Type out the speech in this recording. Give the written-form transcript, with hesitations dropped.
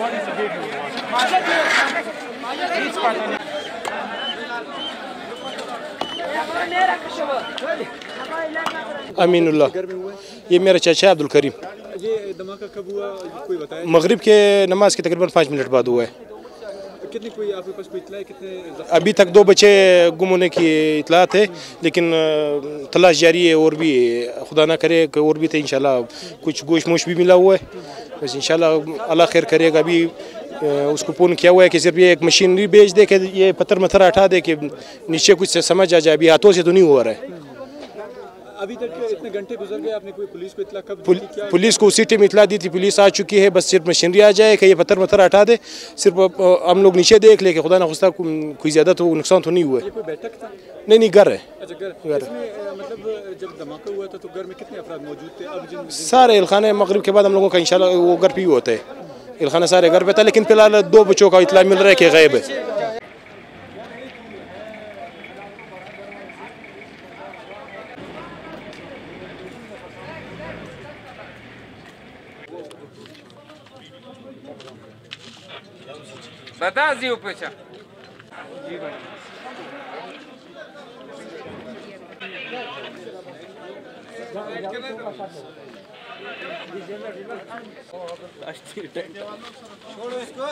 what is the video अमीन उल्लाह, ये मेरा चाचा अब्दुल करीम। ये धमाका कब हुआ, कोई बताया? मगरिब के नमाज के तकरीबन 5 मिनट बाद हुआ है। कितने कोई आपके पास कोई इत्तला है? कितने अभी तक 2 बच्चे गुम होने की इतलात है, लेकिन तलाश जारी है और भी खुदा ना करे कि और भी थे। इंशाल्लाह कुछ गोश्त मोश भी मिला हुआ है, बस इंशाल्लाह अल्लाह खैर करेगा। अभी उसको पूर्ण किया हुआ है कि सिर्फ ये एक मशीनरी भेज दे कि ये पत्थर मत्थर हटा दे कि नीचे कुछ समझ आ जाए। अभी हाथों से तो नहीं हो रहा है। अभी तक इतने घंटे गुजर गए, आपने कोई पुलिस को इत्तला कब दी थी? क्या पुलिस को उसी टाइम इतला दी थी, पुलिस आ चुकी है। बस सिर्फ मशीनरी आ जाए कि ये पत्थर मत्थर हटा दे, सिर्फ हम लोग नीचे देख ले कि खुदा ना खुदा कोई ज़्यादा तो नुकसान तो नहीं हुआ है। कोई बैठक था? नहीं घर है। अच्छा घर। मतलब जब धमाका हुआ था तो घर में कितने अफराद मौजूद थे? अब सारे इलखाने मगरिब के बाद हम लोगों का इंशाल्लाह वो घर पे ही होता है। इलखाना सारे घर पे था, लेकिन फिलहाल 2 बच्चों का इतला मिल रहा है कि गायब है। बता जी ऊपर जी भाई छोड़ो इसको।